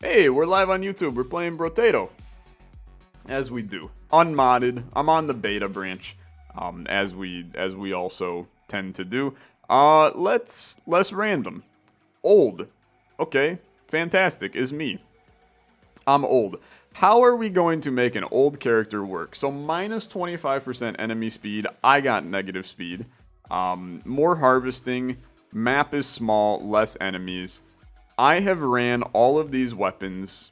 Hey, we're live on YouTube. We're playing Brotato. As we do. Unmodded. I'm on the beta branch. As we also tend to do. Let's random. Old. Okay. Fantastic. Is me. I'm old. How are we going to make an old character work? So minus 25% enemy speed. I got negative speed. More harvesting. Map is small. Less enemies. I have ran all of these weapons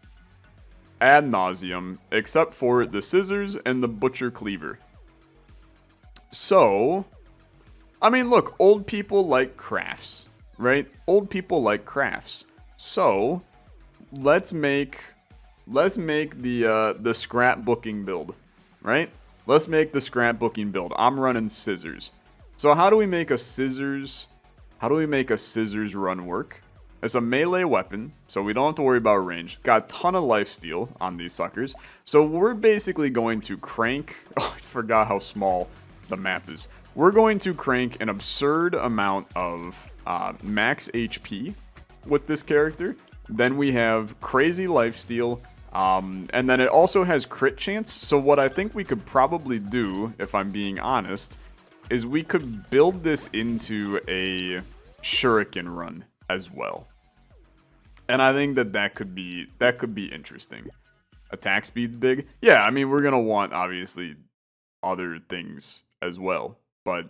ad nauseum, except for the scissors and the butcher cleaver. So, I mean, look, old people like crafts, right? Old people like crafts. So, let's make the scrapbooking build, right? Let's make the scrapbooking build. I'm running scissors. So how do we make a scissors? How do we make a scissors run work? It's a melee weapon, so we don't have to worry about range. Got a ton of lifesteal on these suckers. So we're basically going to crank... Oh, I forgot how small the map is. We're going to crank an absurd amount of max HP with this character. Then we have crazy lifesteal. And then it also has crit chance. So what I think we could probably do, if I'm being honest, is we could build this into a shuriken run as well. And I think that could be interesting. Attack speed's big. Yeah, I mean, we're going to want, obviously, other things as well. But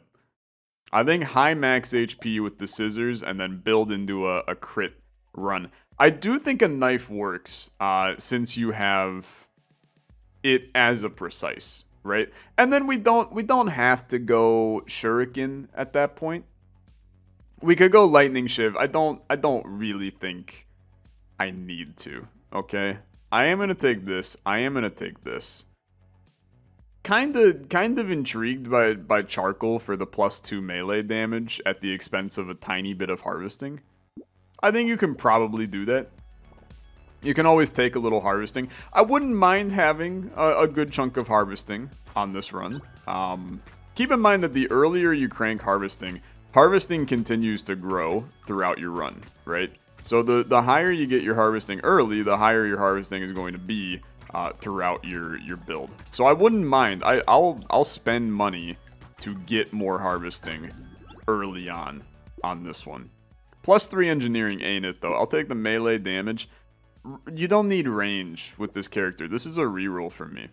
I think high max HP with the scissors and then build into a crit run. I do think a knife works since you have it as a precise, right? And then we don't have to go shuriken at that point. We could go lightning shiv. I don't really think I need to, okay? I am going to take this. I am going to take this. Kind of intrigued by charcoal for the +2 melee damage at the expense of a tiny bit of harvesting. I think you can probably do that. You can always take a little harvesting. I wouldn't mind having a good chunk of harvesting on this run. Keep in mind that the earlier you crank harvesting continues to grow throughout your run, right? So the higher you get your harvesting early, the higher your harvesting is going to be throughout your build. So I wouldn't mind. I'll spend money to get more harvesting early on this one. +3 engineering ain't it though. I'll take the melee damage. You don't need range with this character. This is a reroll for me.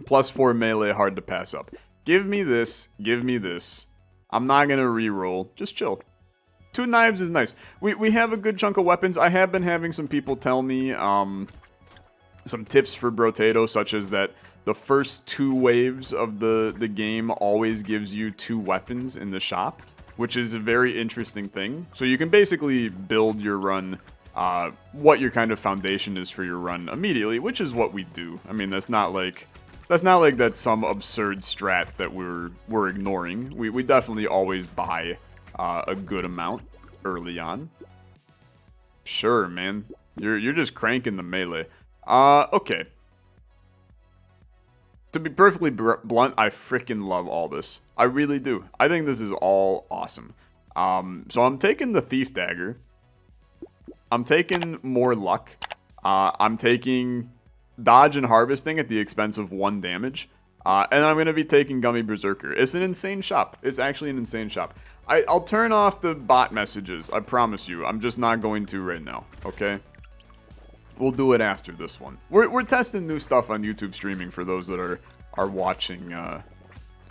+4 melee, hard to pass up. Give me this. Give me this. I'm not going to reroll. Just chill. 2 knives is nice. We have a good chunk of weapons. I have been having some people tell me some tips for Brotato, such as that the first 2 waves of the game always gives you 2 weapons in the shop, which is a very interesting thing. So you can basically build your run, what your kind of foundation is for your run immediately, which is what we do. I mean, that's not like that's some absurd strat that we're ignoring. We definitely always buy a good amount early on. Sure, man. You're just cranking the melee. Okay. To be perfectly blunt, I freaking love all this. I really do. I think this is all awesome. So I'm taking the Thief Dagger. I'm taking more luck. I'm taking dodge and harvesting at the expense of 1 damage. And I'm going to be taking Gummy Berserker. It's an insane shop. It's actually an insane shop. I'll turn off the bot messages. I promise you. I'm just not going to right now. Okay? We'll do it after this one. We're testing new stuff on YouTube streaming for those that are watching on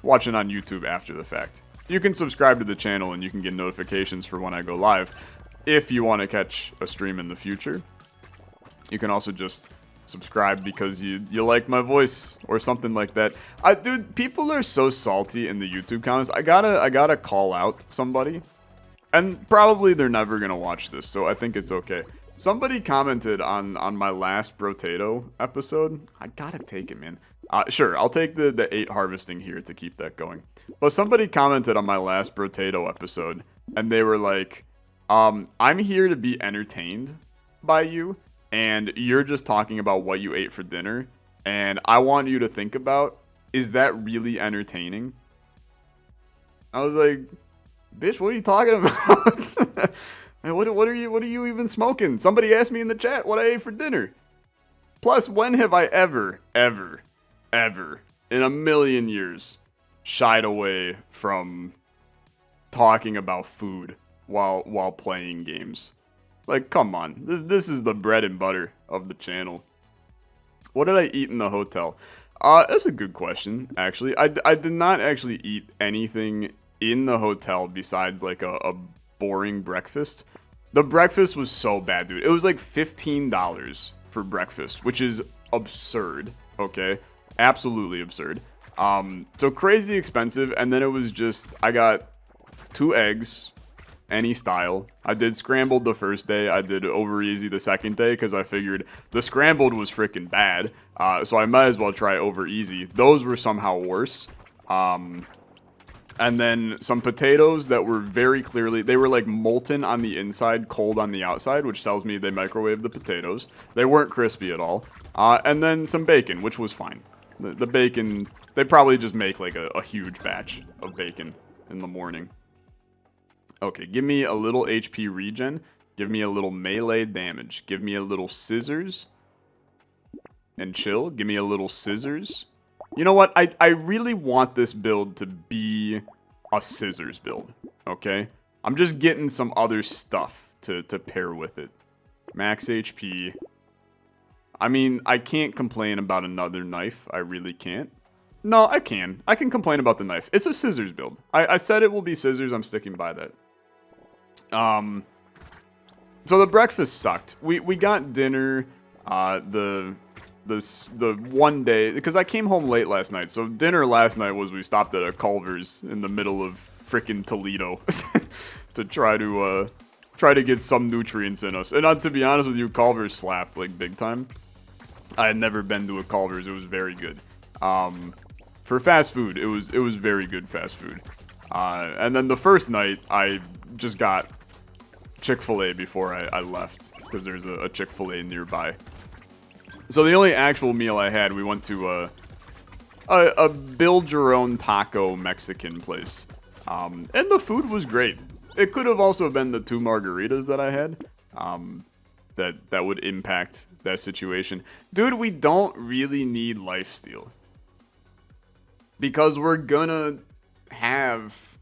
YouTube after the fact. You can subscribe to the channel and you can get notifications for when I go live if you want to catch a stream in the future. You can also just subscribe because you like my voice or something like that. Dude, people are so salty in the YouTube comments. I gotta call out somebody, and probably they're never gonna watch this, so I think it's okay. Somebody commented on my last Brotato episode. I gotta take it, man. Sure, I'll take the 8 harvesting here to keep that going. But somebody commented on my last Brotato episode, and they were like, I'm here to be entertained by you, and you're just talking about what you ate for dinner, and I want you to think about, is that really entertaining? I was like, bitch, what are you talking about? Hey, what are you even smoking? Somebody asked me in the chat what I ate for dinner. Plus, when have I ever in a million years shied away from talking about food while playing games? Like, come on. This is the bread and butter of the channel. What did I eat in the hotel? That's a good question, actually. I did not actually eat anything in the hotel besides, like, a boring breakfast. The breakfast was so bad, dude. It was, like, $15 for breakfast, which is absurd, okay? Absolutely absurd. So crazy expensive, and then it was just, I got 2 eggs, any style. I did scrambled the first day. I did over easy the second day because I figured the scrambled was freaking bad. So I might as well try over easy. Those were somehow worse. And then some potatoes that were very clearly, they were like molten on the inside, cold on the outside, which tells me they microwaved the potatoes. They weren't crispy at all. And then some bacon, which was fine. The bacon, they probably just make like a huge batch of bacon in the morning. Okay, give me a little HP regen. Give me a little melee damage. Give me a little scissors. And chill. Give me a little scissors. You know what? I really want this build to be a scissors build. Okay? I'm just getting some other stuff to pair with it. Max HP. I mean, I can't complain about another knife. I really can't. No, I can. I can complain about the knife. It's a scissors build. I said it will be scissors. I'm sticking by that. So the breakfast sucked. We got dinner, the one day, because I came home late last night. So dinner last night was we stopped at a Culver's in the middle of frickin' Toledo to try to get some nutrients in us. And to be honest with you, Culver's slapped like big time. I had never been to a Culver's. It was very good. For fast food, it was very good fast food. And then the first night, I just got Chick-fil-A before I left, because there's a Chick-fil-A nearby. So the only actual meal I had, we went to a build-your-own taco Mexican place. And the food was great. It could have also been the 2 margaritas that I had, that would impact that situation. Dude, we don't really need lifesteal. Because we're gonna have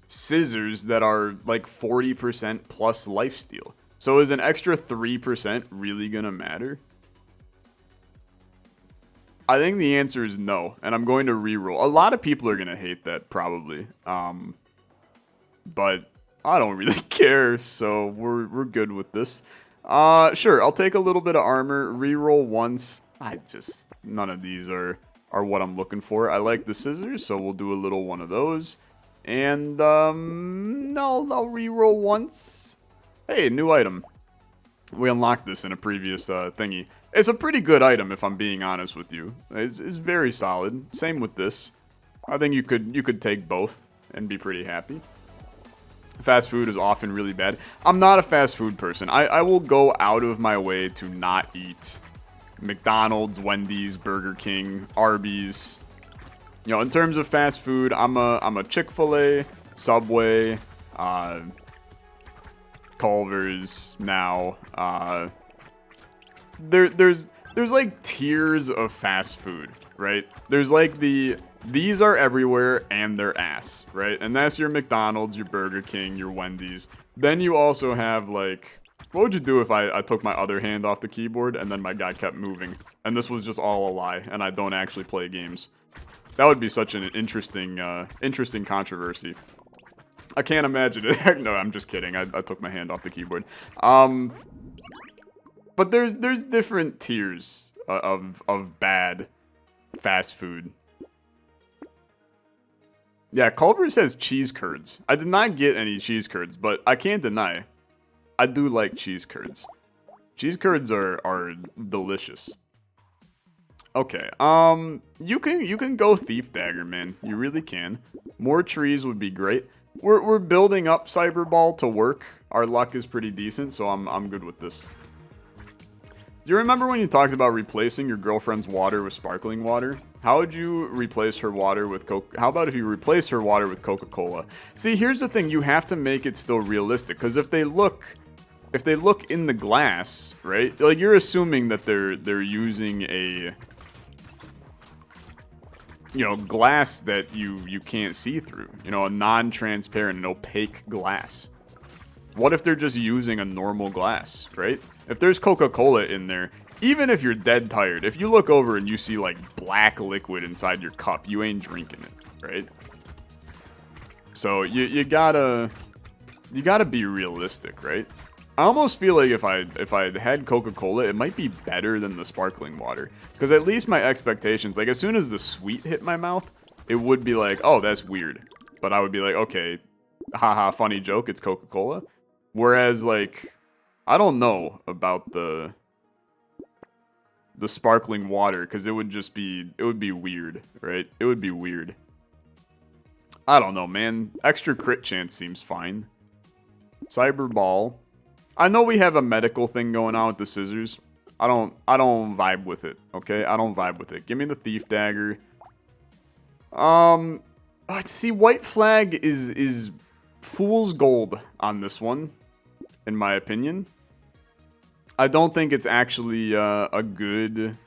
scissors that are like 40% plus lifesteal. So is an extra 3% really gonna matter? I think the answer is no, and I'm going to reroll. A lot of people are gonna hate that, probably. But I don't really care, so we're good with this. Sure, I'll take a little bit of armor, reroll once. None of these are what I'm looking for. I like the scissors, so we'll do a little one of those. And, I'll reroll once. Hey, new item. We unlocked this in a previous thingy. It's a pretty good item, if I'm being honest with you. It's very solid. Same with this. I think you could take both and be pretty happy. Fast food is often really bad. I'm not a fast food person. I will go out of my way to not eat McDonald's, Wendy's, Burger King, Arby's. You know, in terms of fast food, I'm a Chick-fil-A, Subway, Culver's now. There's like tiers of fast food, right? There's like these are everywhere and they're ass, right? And that's your McDonald's, your Burger King, your Wendy's. Then you also have like, what would you do if I took my other hand off the keyboard and then my guy kept moving? And this was just all a lie and I don't actually play games. That would be such an interesting controversy. I can't imagine it. No, I'm just kidding. I took my hand off the keyboard. But there's different tiers of bad fast food. Yeah, Culver's has cheese curds. I did not get any cheese curds, but I can't deny, I do like cheese curds. Cheese curds are delicious. Okay, you can go Thief Dagger, man. You really can. More trees would be great. We're building up Cyberball to work. Our luck is pretty decent, so I'm good with this. Do you remember when you talked about replacing your girlfriend's water with sparkling water? How would you replace her water with Coke? How about if you replace her water with Coca-Cola? See, here's the thing. You have to make it still realistic. Because if they look in the glass, right? Like, you're assuming that they're using a, you know, glass that you can't see through. You know, a non-transparent and opaque glass. What if they're just using a normal glass, right? If there's Coca-Cola in there, even if you're dead tired, if you look over and you see like black liquid inside your cup, you ain't drinking it, right? So you gotta be realistic, right? I almost feel like if I had Coca-Cola, it might be better than the sparkling water. Because at least my expectations, like as soon as the sweet hit my mouth, it would be like, oh, that's weird. But I would be like, okay, haha, funny joke, it's Coca-Cola. Whereas like, I don't know about the sparkling water, because it would be weird, right? It would be weird. I don't know, man. Extra crit chance seems fine. Cyber ball. I know we have a medical thing going on with the scissors. I don't vibe with it, okay? I don't vibe with it. Give me the thief dagger. See, white flag is fool's gold on this one, in my opinion. I don't think it's actually a good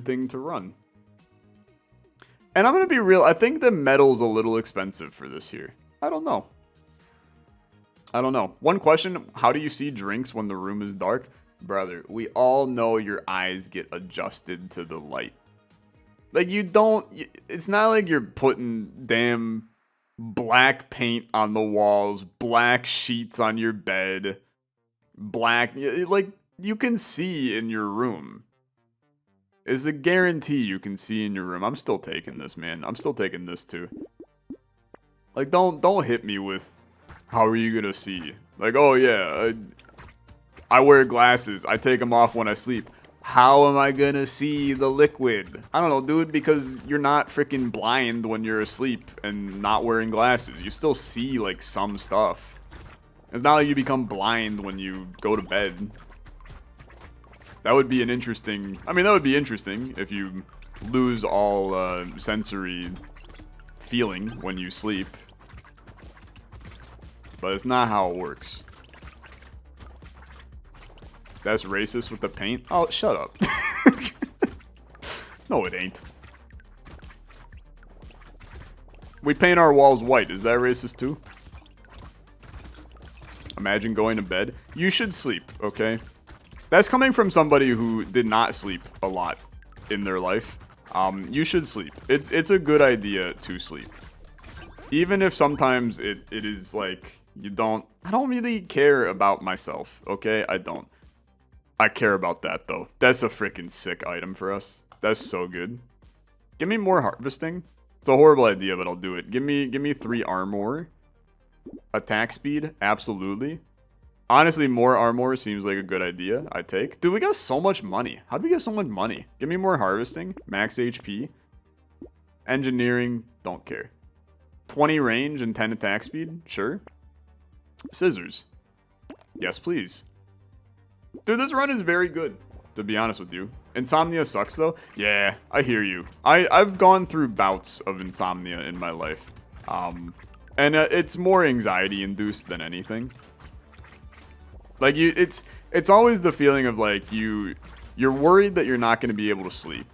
thing to run. And I'm gonna be real. I think the metal's a little expensive for this here. I don't know. One question: how do you see drinks when the room is dark, brother? We all know your eyes get adjusted to the light. Like you don't. It's not like you're putting damn black paint on the walls, black sheets on your bed, black. Like you can see in your room. It's a guarantee you can see in your room. I'm still taking this, man. I'm still taking this too. Like don't hit me with, how are you gonna see? Like, oh yeah, I wear glasses. I take them off when I sleep. How am I gonna see the liquid? I don't know, dude, because you're not freaking blind when you're asleep and not wearing glasses. You still see, like, some stuff. It's not like you become blind when you go to bed. That would be an interesting... I mean, that would be interesting if you lose all sensory feeling when you sleep. But it's not how it works. That's racist with the paint? Oh, shut up. No, it ain't. We paint our walls white. Is that racist too? Imagine going to bed. You should sleep, okay? That's coming from somebody who did not sleep a lot in their life. You should sleep. It's a good idea to sleep. Even if sometimes it is like... I don't really care about myself, okay? I don't. I care about that, though. That's a freaking sick item for us. That's so good. Give me more harvesting. It's a horrible idea, but I'll do it. Give me 3 armor. Attack speed, absolutely. Honestly, more armor seems like a good idea. I take. Dude, we got so much money. How do we get so much money? Give me more harvesting. Max HP. Engineering, don't care. 20 range and 10 attack speed, sure. Scissors. Yes, please. Dude, this run is very good, to be honest with you. Insomnia sucks, though. Yeah, I hear you. I've gone through bouts of insomnia in my life. And it's more anxiety-induced than anything. Like, it's always the feeling of, like, you're worried that you're not going to be able to sleep.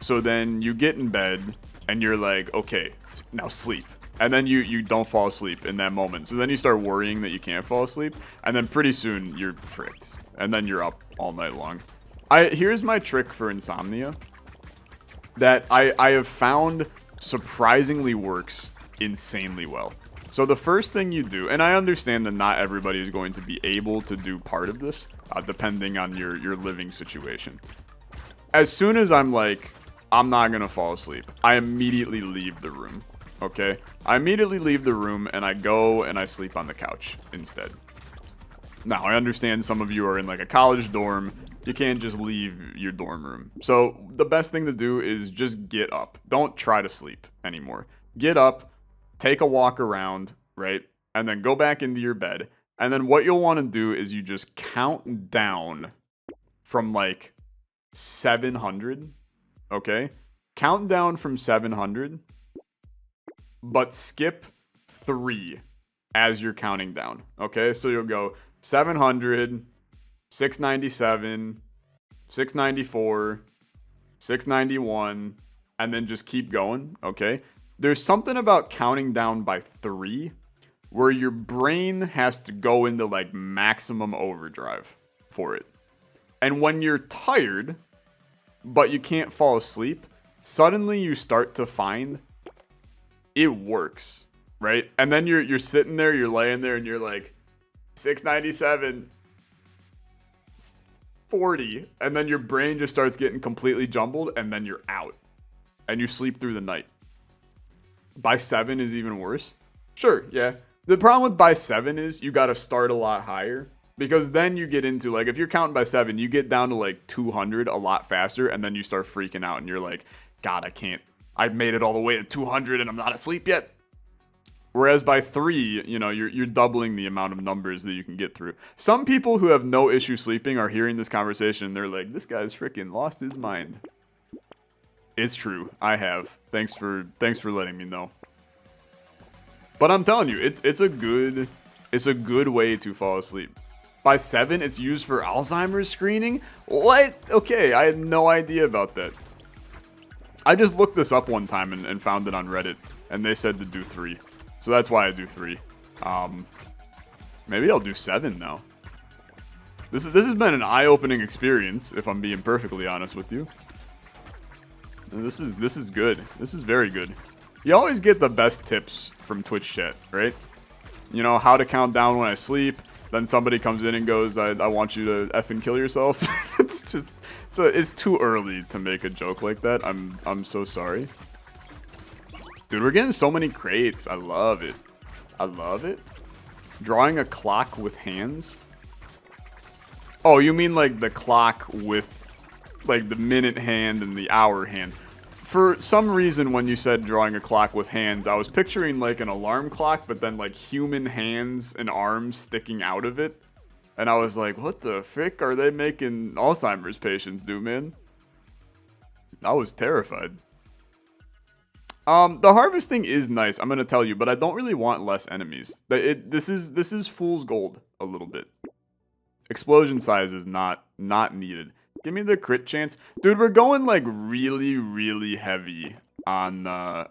So then you get in bed, and you're like, okay, now sleep. And then you don't fall asleep in that moment. So then you start worrying that you can't fall asleep. And then pretty soon, you're fricked. And then you're up all night long. Here's my trick for insomnia. That I have found surprisingly works insanely well. So the first thing you do, and I understand that not everybody is going to be able to do part of this, depending on your living situation. As soon as I'm like, I'm not going to fall asleep, I immediately leave the room. Okay? I immediately leave the room and I go and I sleep on the couch instead. Now, I understand some of you are in like a college dorm. You can't just leave your dorm room. So the best thing to do is just get up. Don't try to sleep anymore. Get up, take a walk around, right? And then go back into your bed. And then what you'll want to do is you just count down from like 700, okay? count down from 700, but skip 3 as you're counting down. Okay, so you'll go 700, 697, 694, 691, and then just keep going. Okay, there's something about counting down by 3 where your brain has to go into like maximum overdrive for it. And when you're tired, but you can't fall asleep, suddenly you start to find it works, right? And then you're sitting there, you're laying there, and you're like 697, 40, and then your brain just starts getting completely jumbled, and then you're out, and you sleep through the night. By 7 is even worse. Sure, yeah. The problem with by 7 is you got to start a lot higher. Because then you get into, like, if you're counting by 7, you get down to, like, 200 a lot faster, and then you start freaking out, and you're like, God, I can't. I've made it all the way to 200, and I'm not asleep yet. Whereas by 3, you know, you're doubling the amount of numbers that you can get through. Some people who have no issue sleeping are hearing this conversation, and they're like, this guy's freaking lost his mind. It's true. I have. Thanks for letting me know. But I'm telling you, it's a good way to fall asleep. By 7, it's used for Alzheimer's screening? What? Okay, I had no idea about that. I just looked this up one time and found it on Reddit, and they said to do 3. So that's why I do 3. Maybe I'll do 7 now. This has been an eye-opening experience, if I'm being perfectly honest with you. This is good. This is very good. You always get the best tips from Twitch chat, right? You know, how to count down when I sleep. Then somebody comes in and goes, I want you to effing kill yourself. It's just, so it's too early to make a joke like that. I'm so sorry. Dude, we're getting so many crates. I love it. I love it. Drawing a clock with hands. Oh, you mean like the clock with like the minute hand and the hour hand. For some reason, when you said drawing a clock with hands, I was picturing like an alarm clock, but then like human hands and arms sticking out of it. And I was like, what the frick are they making Alzheimer's patients do, man? I was terrified. The harvesting is nice, I'm gonna tell you, but I don't really want less enemies. This is fool's gold a little bit. Explosion size is not needed. Give me the crit chance. Dude, we're going like really, really heavy on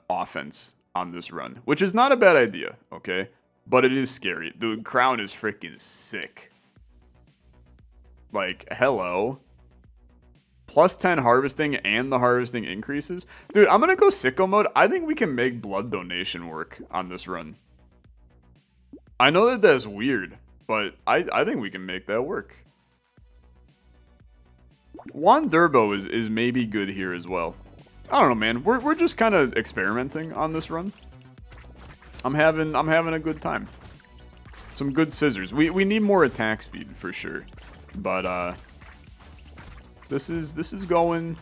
offense on this run, which is not a bad idea, okay? But it is scary. The crown is freaking sick. Like, hello. Plus 10 harvesting and the harvesting increases. Dude, I'm going to go sicko mode. I think we can make blood donation work on this run. I know that that's weird, but I think we can make that work. Juan Durbo is maybe good here as well. I don't know, man. We're just kind of experimenting on this run. I'm having a good time. Some good scissors. We need more attack speed for sure. But this is going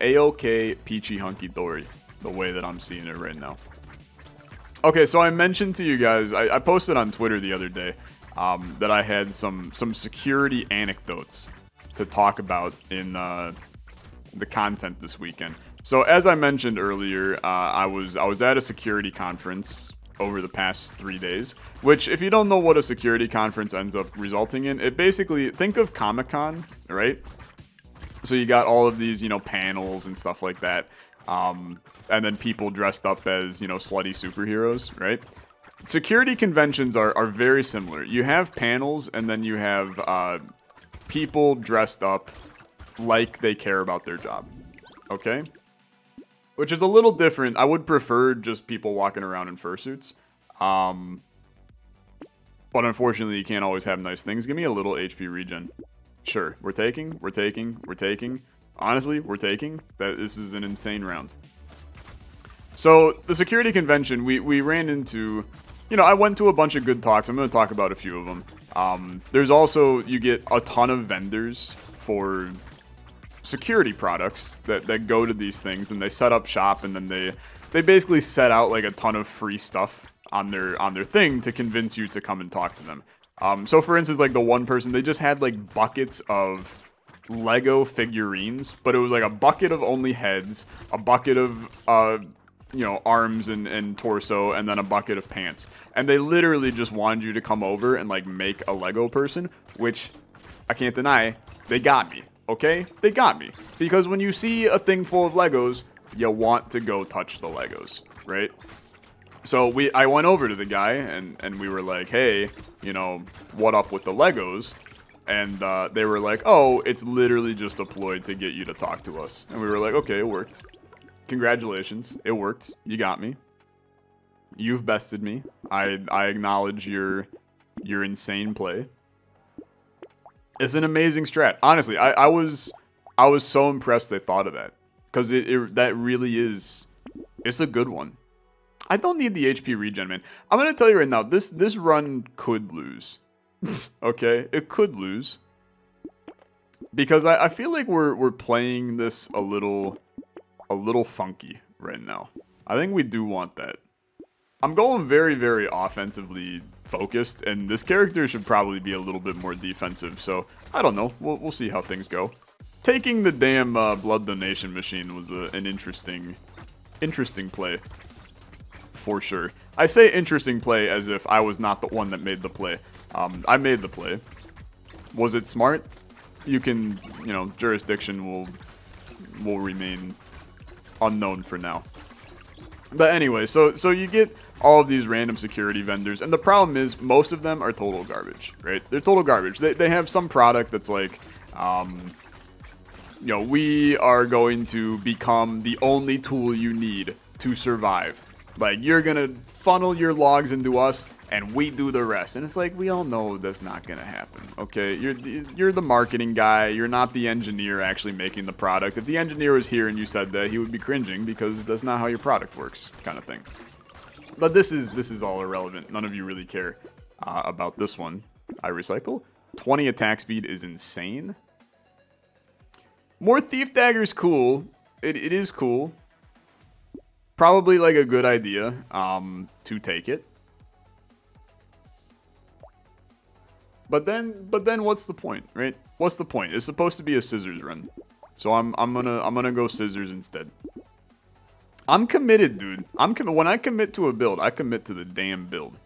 A-OK peachy hunky dory the way that I'm seeing it right now. Okay, so I mentioned to you guys, I posted on Twitter the other day that I had some security anecdotes to talk about in the content this weekend. So as I mentioned earlier, I was at a security conference over the past 3 days, which if you don't know what a security conference ends up resulting in, it basically, think of Comic-Con, right? So you got all of these, you know, panels and stuff like that. And then people dressed up as, you know, slutty superheroes, right? Security conventions are very similar. You have panels and then you have people dressed up like they care about their job, okay? Which is a little different. I would prefer just people walking around in fursuits. But unfortunately, you can't always have nice things. Give me a little HP regen. Sure, we're taking. Honestly, we're taking. This is an insane round. So, the security convention, we ran into... You know, I went to a bunch of good talks. I'm going to talk about a few of them. There's also, you get a ton of vendors for security products that go to these things, and they set up shop, and then they basically set out like a ton of free stuff on their thing to convince you to come and talk to them. So for instance, like the one person, they just had like buckets of Lego figurines, but it was like a bucket of only heads, a bucket of, you know, arms and torso, and then a bucket of pants. And they literally just wanted you to come over and, like, make a Lego person, which I can't deny, they got me, okay? They got me. Because when you see a thing full of Legos, you want to go touch the Legos, right? So I went over to the guy, and we were like, hey, you know, what up with the Legos? And they were like, oh, it's literally just a ploy to get you to talk to us. And we were like, okay, it worked. Congratulations, it worked. You got me. You've bested me. I acknowledge your insane play. It's an amazing strat. Honestly, I was so impressed they thought of that. Because that really is, it's a good one. I don't need the HP regen, man. I'm going to tell you right now, this run could lose. Okay? It could lose. Because I feel like we're playing this a little funky right now. I think we do want that. I'm going very, very offensively focused, and this character should probably be a little bit more defensive, so I don't know. We'll see how things go. Taking the damn blood donation machine was an interesting play. For sure. I say interesting play as if I was not the one that made the play. I made the play. Was it smart? You can, you know, jurisdiction will remain unknown for now. But anyway, so you get all of these random security vendors, and the problem is most of them are total garbage, right? They're total garbage. They have some product that's like, you know, we are going to become the only tool you need to survive. Like, you're gonna funnel your logs into us, and we do the rest. And it's like, we all know that's not gonna happen, okay? You're the marketing guy. You're not the engineer actually making the product. If the engineer was here and you said that, he would be cringing because that's not how your product works, kind of thing. But this is all irrelevant. None of you really care about this one. I recycle. 20 attack speed is insane. More Thief Dagger's cool. It is cool. Probably like a good idea to take it. But then what's the point, right? What's the point? It's supposed to be a scissors run. So I'm gonna go scissors instead. I'm committed, dude. When I commit to a build, I commit to the damn build.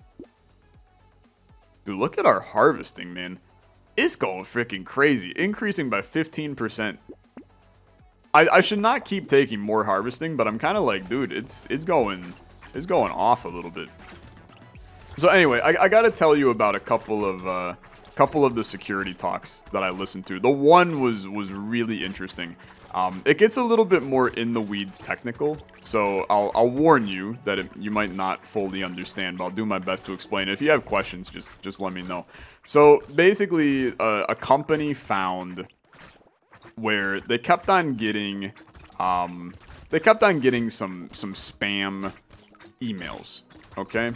Dude, look at our harvesting, man. It's going freaking crazy. Increasing by 15%. I should not keep taking more harvesting, but I'm kind of like, dude, it's going off a little bit. So anyway, I gotta tell you about a couple of the security talks that I listened to. The one was really interesting. It gets a little bit more in the weeds technical, so I'll warn you that you might not fully understand, but I'll do my best to explain it. If you have questions, just let me know. So basically, a company found where they kept on getting some spam emails, okay?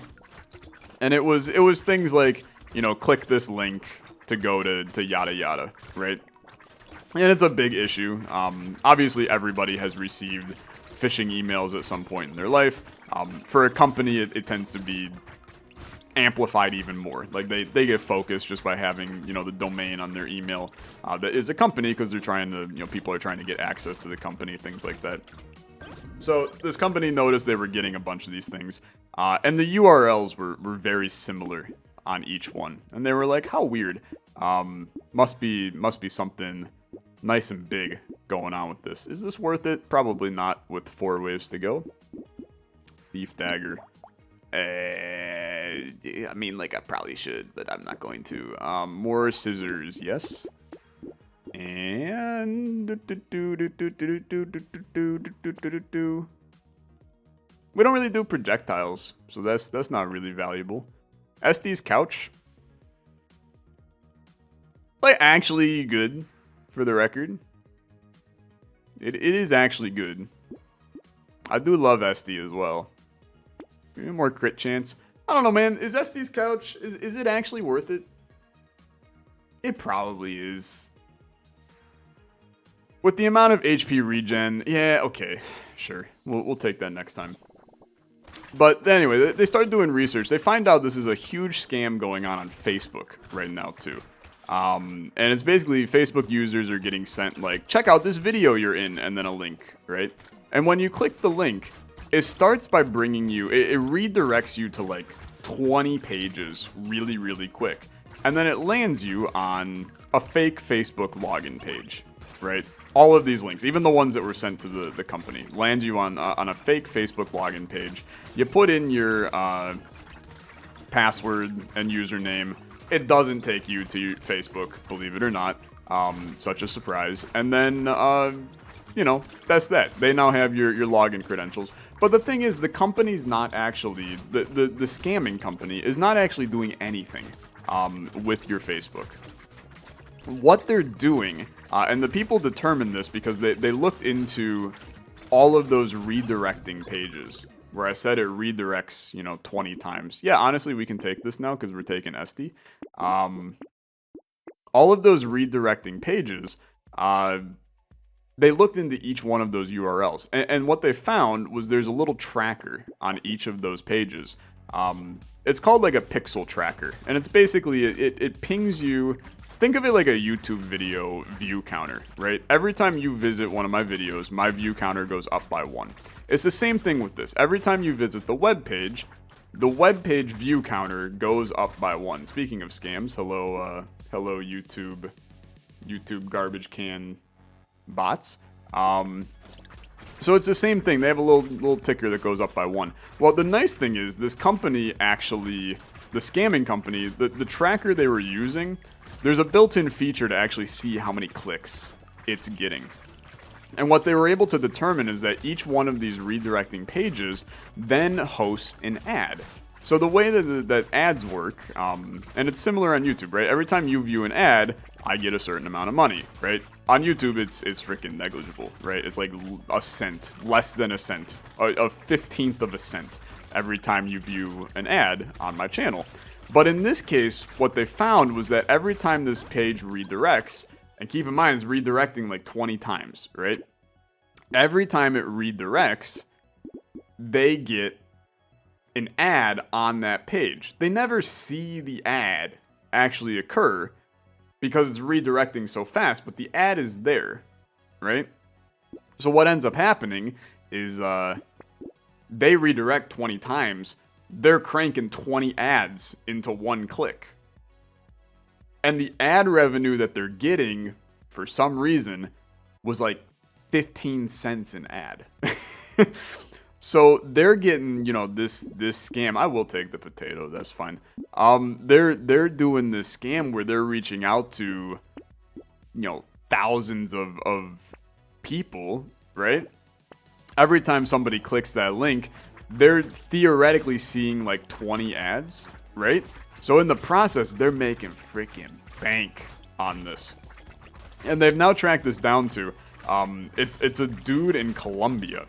And it was things like, you know, click this link to go to yada yada, right? And it's a big issue. Obviously, everybody has received phishing emails at some point in their life. For a company, it tends to be amplified even more. Like they get focused just by having, you know, the domain on their email that is a company, because they're trying to, you know, people are trying to get access to the company, things like that. So this company noticed they were getting a bunch of these things, and the URLs were very similar on each one, and they were like, how weird. Must be something nice and big going on with this. Is this worth it? Probably not with 4 waves to go. Thief Dagger. I mean, like, I probably should, but I'm not going to. More scissors, yes. And we don't really do projectiles, so that's not really valuable. SD's couch. Like, actually good, for the record. It is actually good. I do love SD as well. Maybe more crit chance. I don't know, man. Is SD's couch, is it actually worth it? It probably is. With the amount of HP regen, yeah, okay, sure. We'll take that next time. But anyway, they started doing research. They find out this is a huge scam going on Facebook right now, too. And it's basically Facebook users are getting sent like, check out this video you're in, and then a link, right? And when you click the link, it starts by bringing you, it redirects you to like 20 pages really, really quick. And then it lands you on a fake Facebook login page, right? All of these links, even the ones that were sent to the company, land you on a fake Facebook login page. You put in your password and username. It doesn't take you to Facebook, believe it or not. Such a surprise. And then, you know, that's that. They now have your login credentials. But the thing is, the company's not actually, the scamming company is not actually doing anything with your Facebook. What they're doing, and the people determined this because they looked into all of those redirecting pages where I said it redirects, you know, 20 times. Yeah, honestly, we can take this now because we're taking SD. All of those redirecting pages, they looked into each one of those URLs. And what they found was there's a little tracker on each of those pages. It's called like a pixel tracker. And it's basically, it pings you. Think of it like a YouTube video view counter, right? Every time you visit one of my videos, my view counter goes up by 1. It's the same thing with this. Every time you visit the web page view counter goes up by 1. Speaking of scams, hello YouTube garbage can bots. So it's the same thing. They have a little ticker that goes up by 1. Well, the nice thing is this company actually, the scamming company, the tracker they were using, there's a built-in feature to actually see how many clicks it's getting. And what they were able to determine is that each one of these redirecting pages then hosts an ad. So the way that ads work, and it's similar on YouTube, right? Every time you view an ad, I get a certain amount of money, right? On YouTube, it's freaking negligible, right? It's like a cent, less than a cent, a 15th of a cent every time you view an ad on my channel. But in this case, what they found was that every time this page redirects, and keep in mind it's redirecting like 20 times, right? Every time it redirects, they get an ad on that page. They never see the ad actually occur because it's redirecting so fast, but the ad is there, right? So what ends up happening is they redirect 20 times. They're cranking 20 ads into one click. And the ad revenue that they're getting, for some reason, was like 15 cents an ad. So they're getting, you know, this scam. I will take the potato, that's fine. They're doing this scam where they're reaching out to, you know, thousands of people, right? Every time somebody clicks that link, they're theoretically seeing like 20 ads, right? So in the process, they're making freaking bank on this. And they've now tracked this down to, it's a dude in Colombia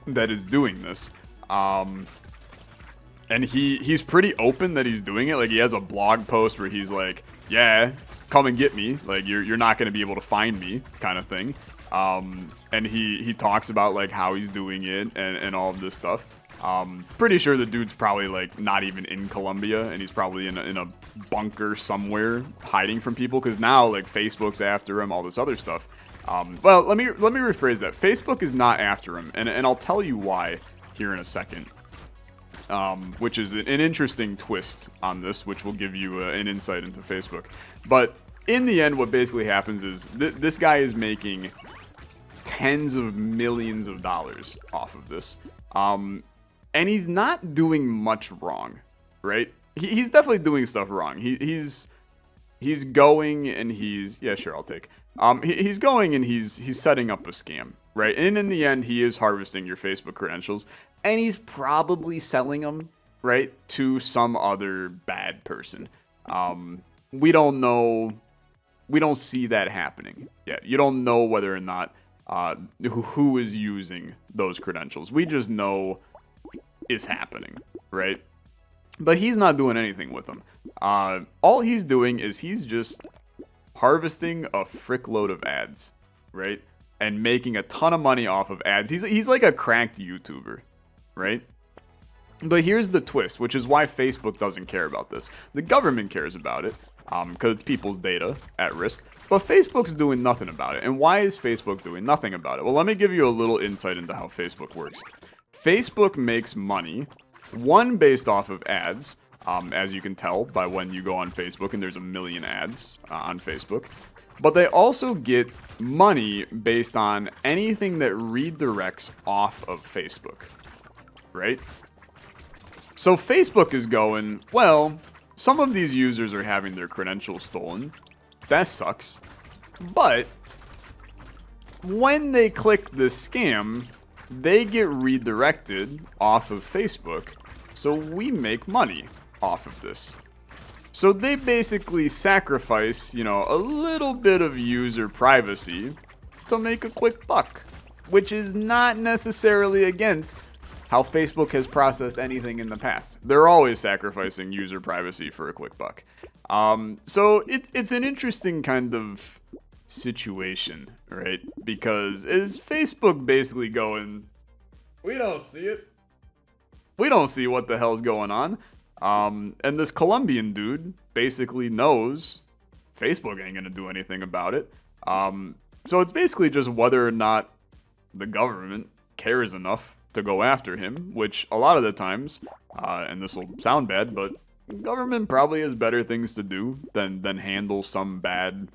that is doing this. And he's pretty open that he's doing it. Like, he has a blog post where he's like, yeah, come and get me. Like, you're not going to be able to find me, kind of thing. And he talks about like how he's doing it and all of this stuff. Pretty sure the dude's probably like not even in Colombia, and he's probably in a bunker somewhere hiding from people, because now like Facebook's after him, all this other stuff. Well, let me rephrase that. Facebook is not after him, and I'll tell you why here in a second. Which is an interesting twist on this, which will give you an insight into Facebook. But in the end, what basically happens is this guy is making tens of millions of dollars off of this. And he's not doing much wrong, right? He's definitely doing stuff wrong. He's going and yeah, sure, I'll take. He's going and he's setting up a scam, right? And in the end, he is harvesting your Facebook credentials, and he's probably selling them, right, to some other bad person. We don't know. We don't see that happening yet. You don't know whether or not who is using those credentials. We just know is happening, right? But he's not doing anything with them. All he's doing is he's just harvesting a frickload of ads, right? And making a ton of money off of ads. He's like a cracked YouTuber, right? But here's the twist, which is why Facebook doesn't care about this. The government cares about it, because it's people's data at risk. But Facebook's doing nothing about it. And why is Facebook doing nothing about it? Well, let me give you a little insight into how Facebook works. Facebook makes money, one, based off of ads, as you can tell by when you go on Facebook and there's a million ads on Facebook. But they also get money based on anything that redirects off of Facebook, right? So Facebook is going, well, some of these users are having their credentials stolen. That sucks. But when they click this scam, they get redirected off of Facebook. So we make money off of this. So they basically sacrifice, you know, a little bit of user privacy to make a quick buck, which is not necessarily against how Facebook has processed anything in the past. They're always sacrificing user privacy for a quick buck. So it's an interesting kind of situation, right? Because is Facebook basically going, we don't see it. We don't see what the hell's going on. And this Colombian dude basically knows Facebook ain't gonna do anything about it. So it's basically just whether or not the government cares enough to go after him, which a lot of the times, and this will sound bad, but government probably has better things to do than handle some bad,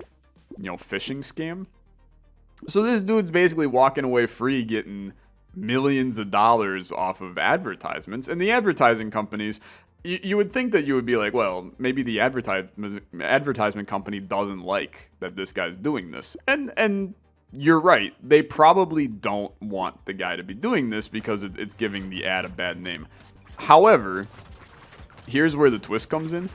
you know, phishing scam. So this dude's basically walking away free, getting millions of dollars off of advertisements, and the advertising companies, you would think that you would be like, well, maybe the advertisement company doesn't like that this guy's doing this, and you're right, they probably don't want the guy to be doing this because it's giving the ad a bad name. However, here's where the twist comes in.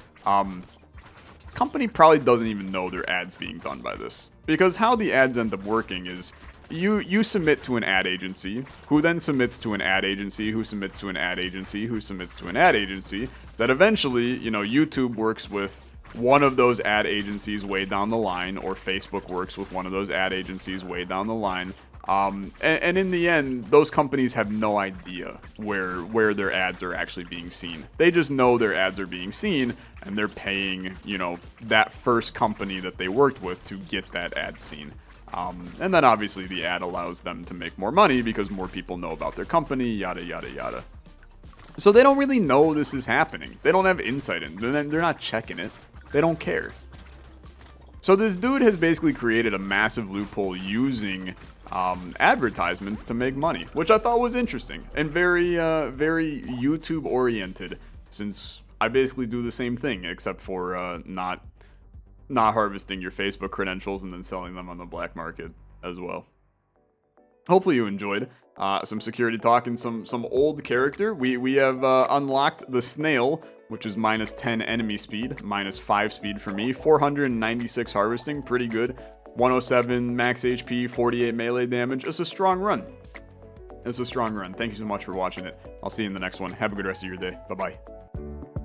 Company probably doesn't even know their ads being done by this, because how the ads end up working is you submit to an ad agency, who then submits to an ad agency, who submits to an ad agency, who submits to an ad agency, that eventually, you know, YouTube works with one of those ad agencies way down the line, or Facebook works with one of those ad agencies way down the line. And in the end, those companies have no idea where their ads are actually being seen. They just know their ads are being seen, and they're paying, you know, that first company that they worked with to get that ad seen. And then obviously the ad allows them to make more money because more people know about their company, yada, yada, yada. So they don't really know this is happening. They don't have insight in it. They're not checking it. They don't care. So this dude has basically created a massive loophole using advertisements to make money, which I thought was interesting and very YouTube oriented, since I basically do the same thing except for not harvesting your Facebook credentials and then selling them on the black market as well. Hopefully you enjoyed some security talk and some old character. We have unlocked the snail, which is minus 10 enemy speed, minus 5 speed for me, 496 harvesting, pretty good, 107 max HP, 48 melee damage. It's a strong run. It's a strong run. Thank you so much for watching it. I'll see you in the next one. Have a good rest of your day. Bye-bye.